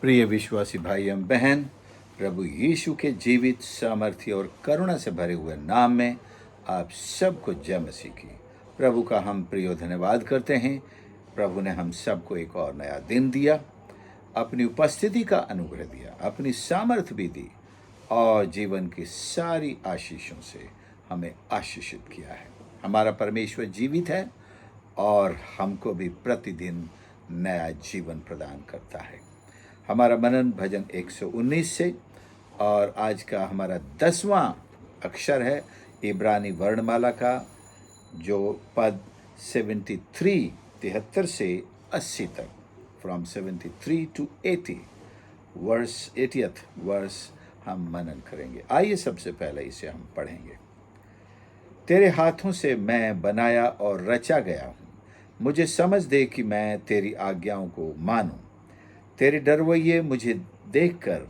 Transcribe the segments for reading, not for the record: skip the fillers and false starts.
प्रिय विश्वासी भाई एवं बहन, प्रभु यीशु के जीवित सामर्थ्य और करुणा से भरे हुए नाम में आप सबको जय मसीह की। प्रभु का हम प्रिय धन्यवाद करते हैं। प्रभु ने हम सबको एक और नया दिन दिया, अपनी उपस्थिति का अनुग्रह दिया, अपनी सामर्थ्य भी दी और जीवन की सारी आशीषों से हमें आशीषित किया है। हमारा परमेश्वर जीवित है और हमको भी प्रतिदिन नया जीवन प्रदान करता है। हमारा मनन भजन 119 से और आज का हमारा 10वां अक्षर है इब्रानी वर्णमाला का, जो पद 73 से 80 तक, from 73 to 80 verse 80th verse हम मनन करेंगे। आइए सबसे पहले इसे हम पढ़ेंगे। तेरे हाथों से मैं बनाया और रचा गया हूँ, मुझे समझ दे कि मैं तेरी आज्ञाओं को मानूं। तेरे डरवैये मुझे देखकर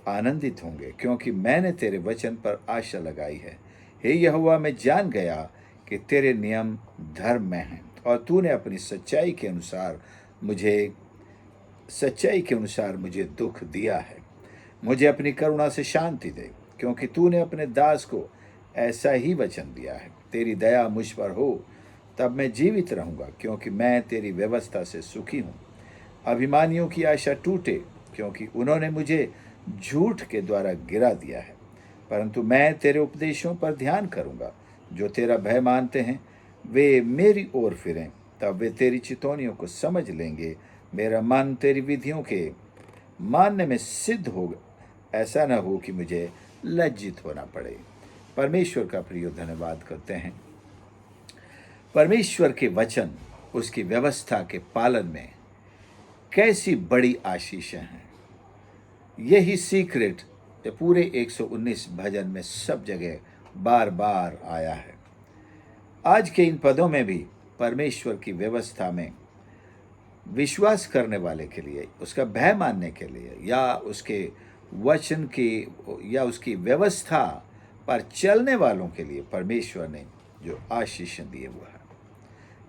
आनंदित होंगे, क्योंकि मैंने तेरे वचन पर आशा लगाई है। हे यहोवा, मैं जान गया कि तेरे नियम धर्म में हैं और तूने अपनी सच्चाई के अनुसार मुझे दुख दिया है। मुझे अपनी करुणा से शांति दे, क्योंकि तूने अपने दास को ऐसा ही वचन दिया है। तेरी दया मुझ पर हो, तब मैं जीवित रहूंगा, क्योंकि मैं तेरी व्यवस्था से सुखी हूँ। अभिमानियों की आशा टूटे, क्योंकि उन्होंने मुझे झूठ के द्वारा गिरा दिया है। परंतु मैं तेरे उपदेशों पर ध्यान करूंगा। जो तेरा भय मानते हैं वे मेरी ओर फिरें, तब वे तेरी चितौनियों को समझ लेंगे। मेरा मन तेरी विधियों के मानने में सिद्ध होगा, ऐसा न हो कि मुझे लज्जित होना पड़े। परमेश्वर का प्रिय धन्यवाद करते हैं। परमेश्वर के वचन, उसकी व्यवस्था के पालन में कैसी बड़ी आशीषें हैं। यही सीक्रेट पूरे 119 भजन में सब जगह बार बार आया है। आज के इन पदों में भी परमेश्वर की व्यवस्था में विश्वास करने वाले के लिए, उसका भय मानने के लिए, या उसके वचन की या उसकी व्यवस्था पर चलने वालों के लिए परमेश्वर ने जो आशीष दिए हुआ है।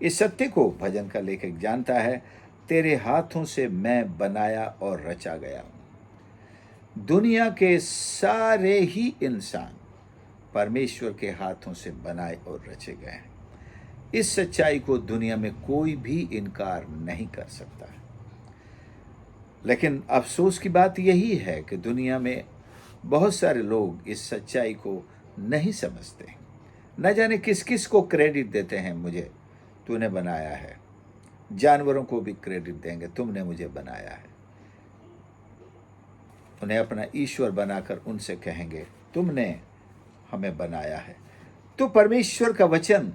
इस सत्य को भजन का लेखक जानता है। तेरे हाथों से मैं बनाया और रचा गया हूं। दुनिया के सारे ही इंसान परमेश्वर के हाथों से बनाए और रचे गए हैं। इस सच्चाई को दुनिया में कोई भी इनकार नहीं कर सकता। लेकिन अफसोस की बात यही है कि दुनिया में बहुत सारे लोग इस सच्चाई को नहीं समझते। न जाने किस किस को क्रेडिट देते हैं, मुझे तूने बनाया है। जानवरों को भी क्रेडिट देंगे, तुमने मुझे बनाया है। उन्हें अपना ईश्वर बनाकर उनसे कहेंगे तुमने हमें बनाया है। तो परमेश्वर का वचन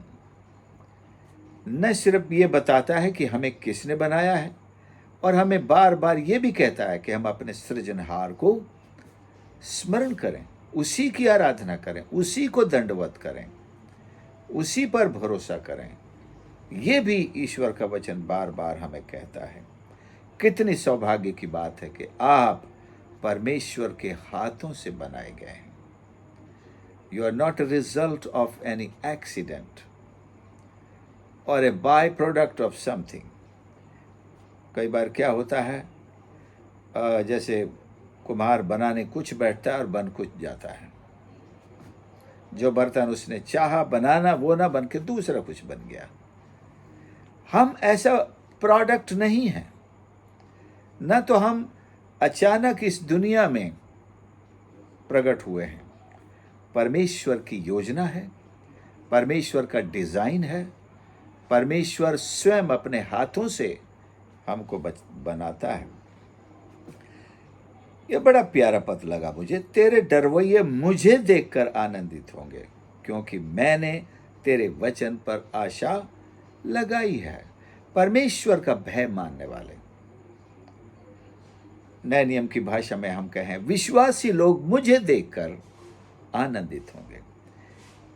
न सिर्फ ये बताता है कि हमें किसने बनाया है, और हमें बार बार ये भी कहता है कि हम अपने सृजनहार को स्मरण करें, उसी की आराधना करें, उसी को दंडवत करें, उसी पर भरोसा करें। ये भी ईश्वर का वचन बार बार हमें कहता है। कितनी सौभाग्य की बात है कि आप परमेश्वर के हाथों से बनाए गए हैं। You are not a result of any accident और a by product of something. कई बार क्या होता है, जैसे कुम्हार बनाने कुछ बैठता है और बन कुछ जाता है। जो बर्तन उसने चाहा बनाना वो ना बन के दूसरा कुछ बन गया। हम ऐसा प्रोडक्ट नहीं हैं। न तो हम अचानक इस दुनिया में प्रकट हुए हैं। परमेश्वर की योजना है, परमेश्वर का डिजाइन है। परमेश्वर स्वयं अपने हाथों से हमको बनाता है। यह बड़ा प्यारा पद लगा मुझे। तेरे डरवैये मुझे देखकर आनंदित होंगे, क्योंकि मैंने तेरे वचन पर आशा लगाई है। परमेश्वर का भय मानने वाले, नए नियम की भाषा में हम कहें विश्वासी लोग मुझे देखकर आनंदित होंगे।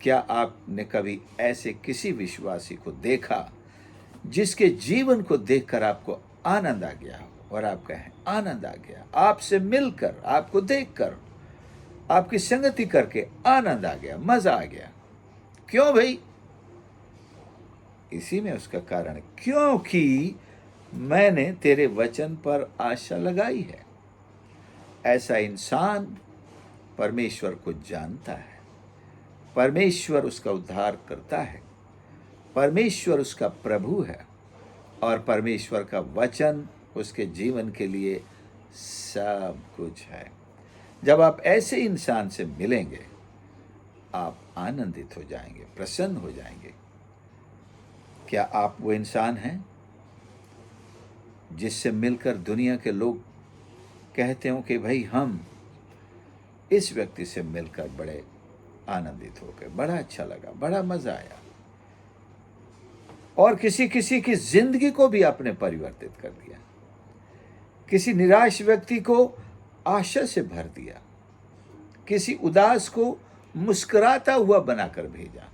क्या आपने कभी ऐसे किसी विश्वासी को देखा जिसके जीवन को देखकर आपको आनंद आ गया हो और आप कहें आनंद आ गया, आपसे मिलकर, आपको देखकर, आपकी संगति करके आनंद आ गया, मजा आ गया? क्यों भाई? इसी में उसका कारण, क्योंकि मैंने तेरे वचन पर आशा लगाई है। ऐसा इंसान परमेश्वर को जानता है, परमेश्वर उसका उद्धार करता है, परमेश्वर उसका प्रभु है और परमेश्वर का वचन उसके जीवन के लिए सब कुछ है। जब आप ऐसे इंसान से मिलेंगे, आप आनंदित हो जाएंगे, प्रसन्न हो जाएंगे। क्या आप वो इंसान हैं जिससे मिलकर दुनिया के लोग कहते हो कि भाई हम इस व्यक्ति से मिलकर बड़े आनंदित हो गए, बड़ा अच्छा लगा, बड़ा मजा आया, और किसी किसी की जिंदगी को भी आपने परिवर्तित कर दिया, किसी निराश व्यक्ति को आशा से भर दिया, किसी उदास को मुस्कुराता हुआ बनाकर भेजा,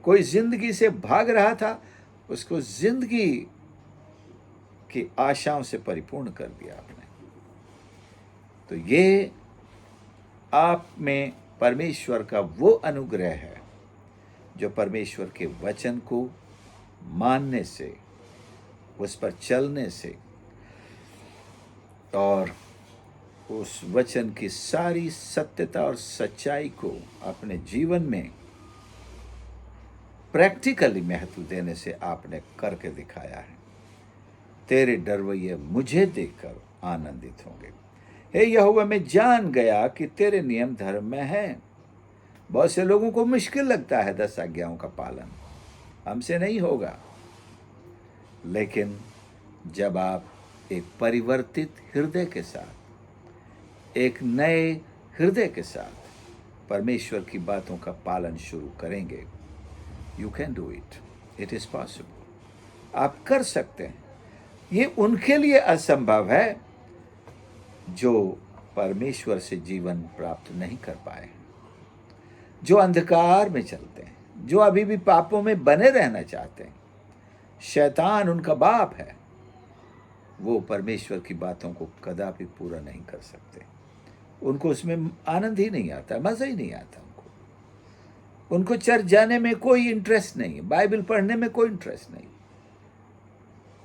कोई जिंदगी से भाग रहा था उसको जिंदगी की आशाओं से परिपूर्ण कर दिया आपने। तो ये आप में परमेश्वर का वो अनुग्रह है जो परमेश्वर के वचन को मानने से, उस पर चलने से और उस वचन की सारी सत्यता और सच्चाई को अपने जीवन में प्रैक्टिकली महत्व देने से आपने करके दिखाया है। तेरे डरवैये मुझे देखकर आनंदित होंगे। हे यहोवा, मैं जान गया कि तेरे नियम धर्म में है। बहुत से लोगों को मुश्किल लगता है 10 आज्ञाओं का पालन, हमसे नहीं होगा। लेकिन जब आप एक परिवर्तित हृदय के साथ, एक नए हृदय के साथ परमेश्वर की बातों का पालन शुरू करेंगे, you can do it, it is possible, आप कर सकते हैं। ये उनके लिए असंभव है जो परमेश्वर से जीवन प्राप्त नहीं कर पाए, जो अंधकार में चलते हैं, जो अभी भी पापों में बने रहना चाहते हैं। शैतान उनका बाप है, वो परमेश्वर की बातों को कदापि पूरा नहीं कर सकते। उनको उसमें आनंद ही नहीं आता, मज़ा ही नहीं आता उनको चर्च जाने में कोई इंटरेस्ट नहीं है, बाइबल पढ़ने में कोई इंटरेस्ट नहीं,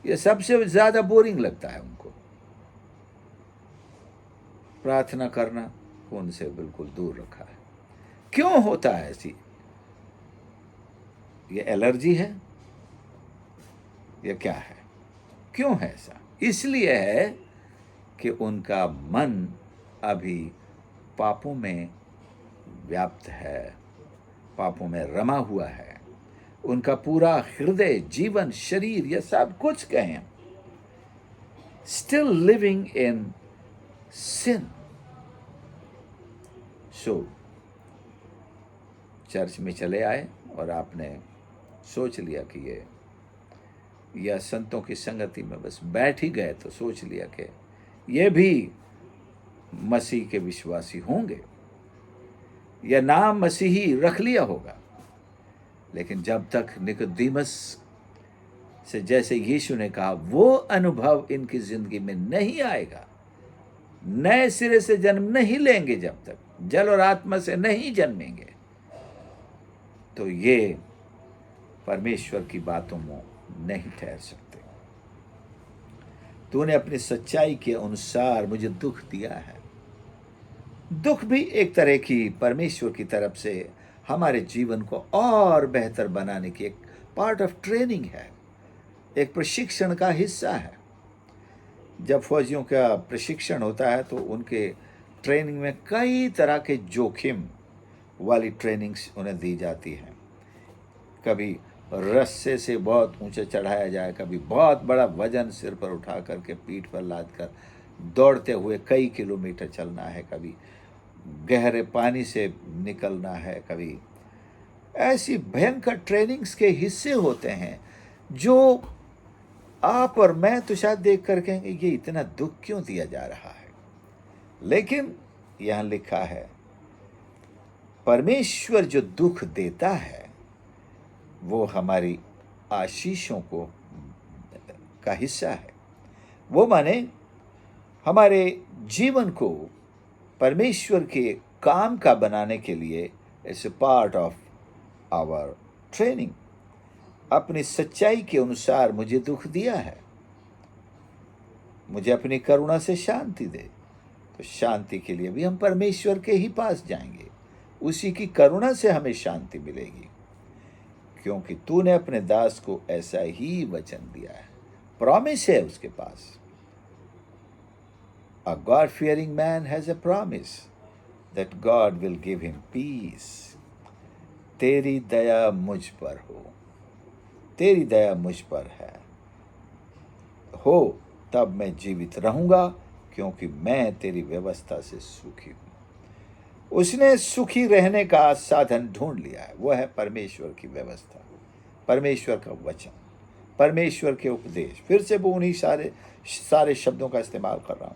ये सबसे ज़्यादा बोरिंग लगता है उनको। प्रार्थना करना उनसे बिल्कुल दूर रखा है। क्यों होता है ऐसी? ये एलर्जी है या क्या है? क्यों है ऐसा? इसलिए है कि उनका मन अभी पापों में व्याप्त है, पापों में रमा हुआ है। उनका पूरा हृदय, जीवन, शरीर, ये सब कुछ कहें, still living in sin. So church में चले आए और आपने सोच लिया कि ये, या संतों की संगति में बस बैठ ही गए तो सोच लिया कि ये भी मसीह के विश्वासी होंगे, या नाम मसीही रख लिया होगा। लेकिन जब तक निकोदेमुस से, जैसे यीशु ने कहा, वो अनुभव इनकी जिंदगी में नहीं आएगा, नए सिरे से जन्म नहीं लेंगे, जब तक जल और आत्मा से नहीं जन्मेंगे, तो ये परमेश्वर की बातों में नहीं ठहर सकते। तूने अपनी सच्चाई के अनुसार मुझे दुख दिया है। दुख भी एक तरह की परमेश्वर की तरफ से हमारे जीवन को और बेहतर बनाने की एक पार्ट ऑफ ट्रेनिंग है, एक प्रशिक्षण का हिस्सा है। जब फौजियों का प्रशिक्षण होता है तो उनके ट्रेनिंग में कई तरह के जोखिम वाली ट्रेनिंग्स उन्हें दी जाती है। कभी रस्से से बहुत ऊंचे चढ़ाया जाए, कभी बहुत बड़ा वजन सिर पर उठा करके पीठ पर लाद कर दौड़ते हुए कई किलोमीटर चलना है, कभी गहरे पानी से निकलना है, कभी ऐसी भयंकर ट्रेनिंग्स के हिस्से होते हैं जो आप और मैं तो शायद देख कर कहेंगे ये इतना दुख क्यों दिया जा रहा है। लेकिन यहाँ लिखा है परमेश्वर जो दुख देता है वो हमारी आशीषों को का हिस्सा है। वो माने हमारे जीवन को परमेश्वर के काम का बनाने के लिए it's a part of our training. अपनी सच्चाई के अनुसार मुझे दुख दिया है। मुझे अपनी करुणा से शांति दे। तो शांति के लिए भी हम परमेश्वर के ही पास जाएंगे, उसी की करुणा से हमें शांति मिलेगी, क्योंकि तूने अपने दास को ऐसा ही वचन दिया है। प्रॉमिस है उसके पास। A God-fearing man has a promise that God will give him peace. तेरी दया मुझ पर हो, तेरी दया मुझ पर है हो, तब मैं जीवित रहूंगा, क्योंकि मैं तेरी व्यवस्था से सुखी हूं। उसने सुखी रहने का साधन ढूंढ लिया है, वह है परमेश्वर की व्यवस्था, परमेश्वर का वचन, परमेश्वर के उपदेश। फिर से वो उन्हीं सारे शब्दों का इस्तेमाल कर रहा हूं।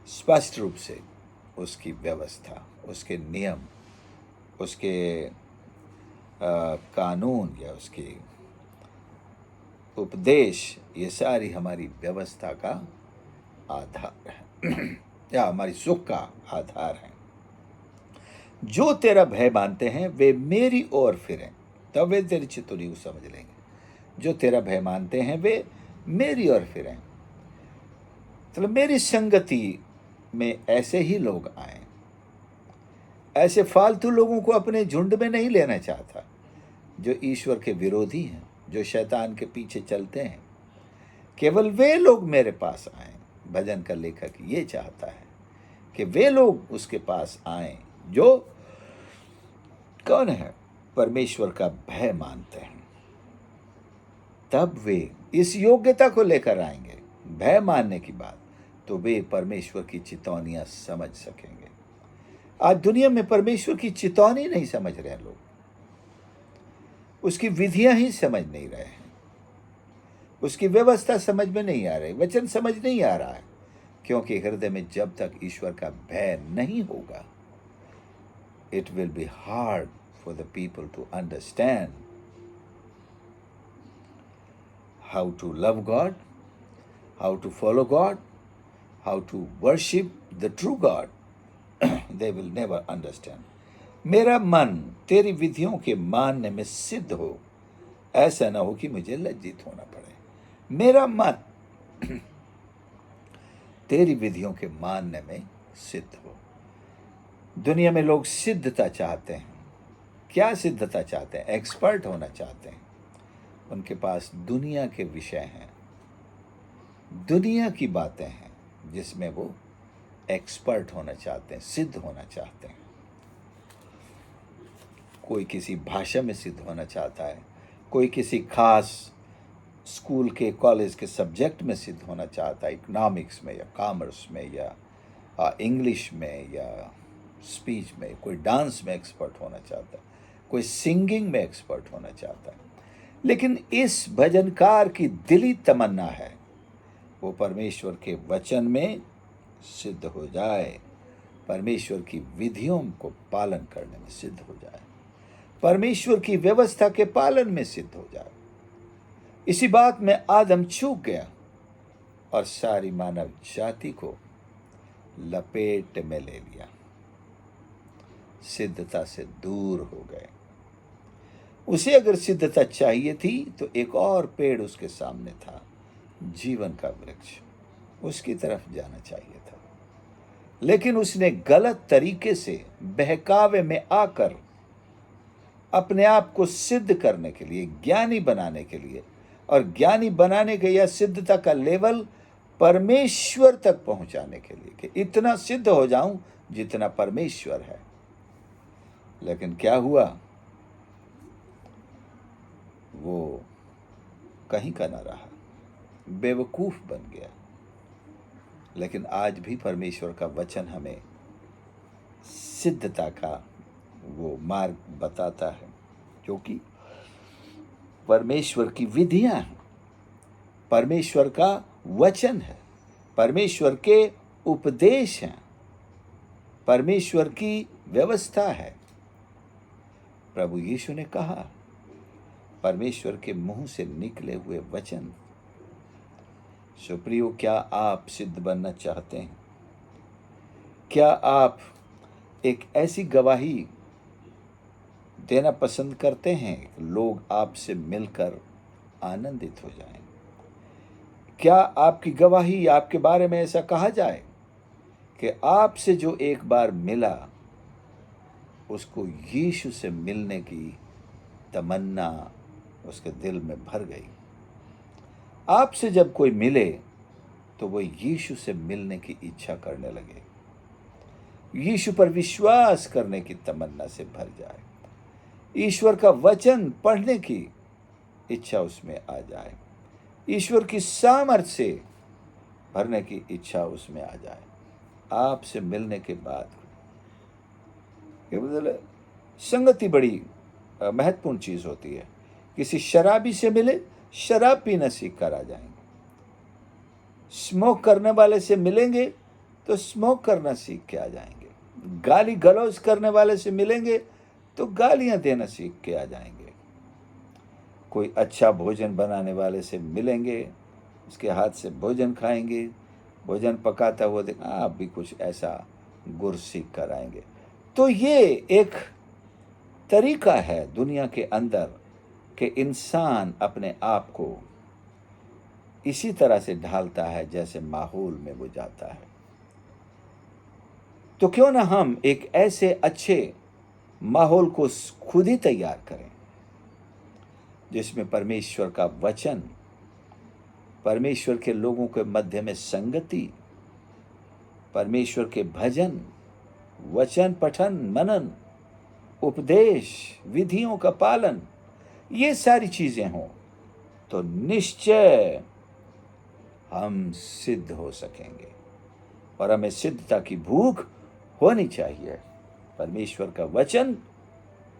स्पष्ट रूप से उसकी व्यवस्था, उसके नियम, उसके कानून या उसके उपदेश, ये सारी हमारी व्यवस्था का आधार है या हमारी सुख का आधार है। जो तेरा भय मानते हैं वे मेरी ओर फिरें, तब वे तेरी चितौनी को समझ लेंगे। जो तेरा भय मानते हैं वे मेरी ओर फिरें, मतलब मेरी संगति में ऐसे ही लोग आए। ऐसे फालतू लोगों को अपने झुंड में नहीं लेना चाहता, जो ईश्वर के विरोधी हैं, जो शैतान के पीछे चलते हैं। केवल वे लोग मेरे पास आए। भजन का लेखक ये चाहता है कि वे लोग उसके पास आए जो कौन है, परमेश्वर का भय मानते हैं। तब वे इस योग्यता को लेकर आएंगे, भय मानने की बात, तो वे परमेश्वर की चितौनियां समझ सकेंगे। आज दुनिया में परमेश्वर की चितौनी नहीं समझ रहे लोग, उसकी विधियां ही समझ नहीं रहे हैं, उसकी व्यवस्था समझ में नहीं आ रही, वचन समझ नहीं आ रहा है, क्योंकि हृदय में जब तक ईश्वर का भय नहीं होगा, it will be hard for the people to understand how to love God, how to follow God, how to worship the true God. They will never understand. मेरा मन तेरी विधियों के मानने में सिद्ध हो, ऐसा ना हो कि मुझे लज्जित होना पड़े। मेरा मन तेरी विधियों के मानने में सिद्ध हो। दुनिया में लोग सिद्धता चाहते हैं। क्या सिद्धता चाहते हैं? एक्सपर्ट होना चाहते हैं। उनके पास दुनिया के विषय हैं, दुनिया की बातें हैं, जिसमें वो एक्सपर्ट होना चाहते हैं, सिद्ध होना चाहते हैं। कोई किसी भाषा में सिद्ध होना चाहता है, कोई किसी खास स्कूल के कॉलेज के सब्जेक्ट में सिद्ध होना चाहता है, इकोनॉमिक्स में या कॉमर्स में या इंग्लिश में या स्पीच में। कोई डांस में एक्सपर्ट होना चाहता है, कोई सिंगिंग में एक्सपर्ट होना चाहता है। लेकिन इस भजनकार की दिली तमन्ना है वो परमेश्वर के वचन में सिद्ध हो जाए, परमेश्वर की विधियों को पालन करने में सिद्ध हो जाए, परमेश्वर की व्यवस्था के पालन में सिद्ध हो जाए। इसी बात में आदम चूक गया और सारी मानव जाति को लपेट में ले लिया, सिद्धता से दूर हो गए। उसे अगर सिद्धता चाहिए थी तो एक और पेड़ उसके सामने था, जीवन का वृक्ष, उसकी तरफ जाना चाहिए था। लेकिन उसने गलत तरीके से बहकावे में आकर अपने आप को सिद्ध करने के लिए, ज्ञानी बनाने के लिए, और ज्ञानी बनाने के या सिद्धता का लेवल परमेश्वर तक पहुंचाने के लिए कि इतना सिद्ध हो जाऊं जितना परमेश्वर है। लेकिन क्या हुआ? वो कहीं का ना रहा, बेवकूफ बन गया। लेकिन आज भी परमेश्वर का वचन हमें सिद्धता का वो मार्ग बताता है, क्योंकि परमेश्वर की विधियां हैं, परमेश्वर का वचन है, परमेश्वर के उपदेश हैं, परमेश्वर की व्यवस्था है। प्रभु यीशु ने कहा, परमेश्वर के मुंह से निकले हुए वचन। सुप्रियो, क्या आप सिद्ध बनना चाहते हैं? क्या आप एक ऐसी गवाही देना पसंद करते हैं लोग आपसे मिलकर आनंदित हो जाएं? क्या आपकी गवाही आपके बारे में ऐसा कहा जाए कि आपसे जो एक बार मिला उसको यीशु से मिलने की तमन्ना उसके दिल में भर गई। आपसे जब कोई मिले तो वो यीशु से मिलने की इच्छा करने लगे, यीशु पर विश्वास करने की तमन्ना से भर जाए, ईश्वर का वचन पढ़ने की इच्छा उसमें आ जाए, ईश्वर की सामर्थ्य से भरने की इच्छा उसमें आ जाए। आपसे मिलने के बाद ये मतलब संगति बड़ी महत्वपूर्ण चीज होती है। किसी शराबी से मिले, शराब पीना सीख कर आ जाएंगे। स्मोक करने वाले से मिलेंगे तो स्मोक करना सीख के आ जाएंगे। गाली गलौज करने वाले से मिलेंगे तो गालियां देना सीख के आ जाएंगे। कोई अच्छा भोजन बनाने वाले से मिलेंगे, उसके हाथ से भोजन खाएंगे, भोजन पकाता हुआ देख आप भी कुछ ऐसा गुर सीख कर आएंगे। तो ये एक तरीका है दुनिया के अंदर कि इंसान अपने आप को इसी तरह से ढालता है जैसे माहौल में वो जाता है। तो क्यों ना हम एक ऐसे अच्छे माहौल को खुद ही तैयार करें जिसमें परमेश्वर का वचन, परमेश्वर के लोगों के मध्य में संगति, परमेश्वर के भजन, वचन पठन, मनन, उपदेश, विधियों का पालन, ये सारी चीजें हों तो निश्चय हम सिद्ध हो सकेंगे। और हमें सिद्धता की भूख होनी चाहिए। परमेश्वर का वचन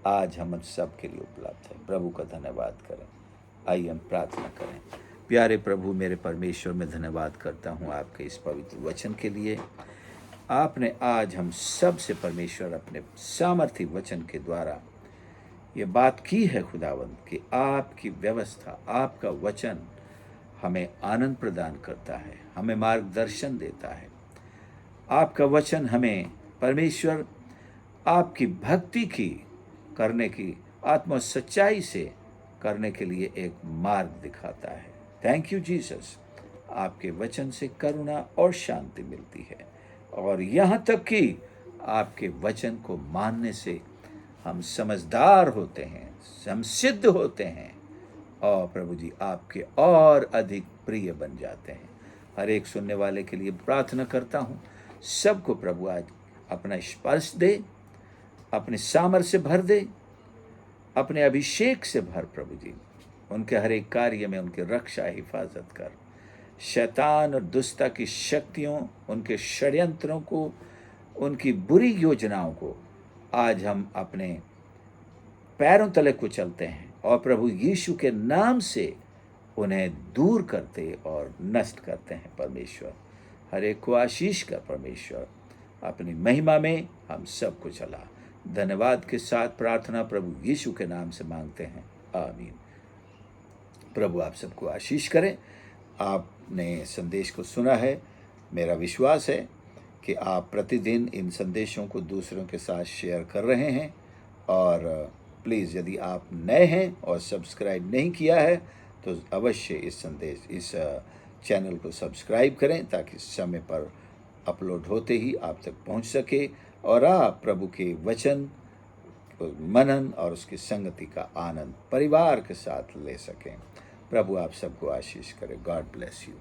आज हम सब के लिए उपलब्ध है। प्रभु का धन्यवाद करें। आइए हम प्रार्थना करें। प्यारे प्रभु मेरे परमेश्वर, मैं धन्यवाद करता हूँ आपके इस पवित्र वचन के लिए। आपने आज हम सब से परमेश्वर अपने सामर्थ्य वचन के द्वारा ये बात की है खुदावंद कि आपकी व्यवस्था, आपका वचन हमें आनंद प्रदान करता है, हमें मार्गदर्शन देता है। आपका वचन हमें परमेश्वर आपकी भक्ति की करने की, आत्मा सच्चाई से करने के लिए एक मार्ग दिखाता है। Thank you Jesus. आपके वचन से करुणा और शांति मिलती है और यहाँ तक कि आपके वचन को मानने से हम समझदार होते हैं, हम सिद्ध होते हैं और प्रभु जी आपके और अधिक प्रिय बन जाते हैं। हर एक सुनने वाले के लिए प्रार्थना करता हूँ, सबको प्रभु आज अपना स्पर्श दे, अपने सामर्थ्य से भर दे, अपने अभिषेक से भर प्रभु जी। उनके हर एक कार्य में उनकी रक्षा हिफाजत कर। शैतान और दुष्टता की शक्तियों, उनके षड्यंत्रों को, उनकी बुरी योजनाओं को आज हम अपने पैरों तले कुचलते हैं और प्रभु यीशु के नाम से उन्हें दूर करते और नष्ट करते हैं। परमेश्वर हर एक को आशीष कर। परमेश्वर अपनी महिमा में हम सबको चला। धन्यवाद के साथ प्रार्थना प्रभु यीशु के नाम से मांगते हैं, आमीन। प्रभु आप सबको आशीष करें। आपने संदेश को सुना है, मेरा विश्वास है कि आप प्रतिदिन इन संदेशों को दूसरों के साथ शेयर कर रहे हैं। और प्लीज़ यदि आप नए हैं और सब्सक्राइब नहीं किया है तो अवश्य इस चैनल को सब्सक्राइब करें ताकि समय पर अपलोड होते ही आप तक पहुंच सके और आप प्रभु के वचन, मनन और उसकी संगति का आनंद परिवार के साथ ले सकें। प्रभु आप सबको आशीष करे। God bless you.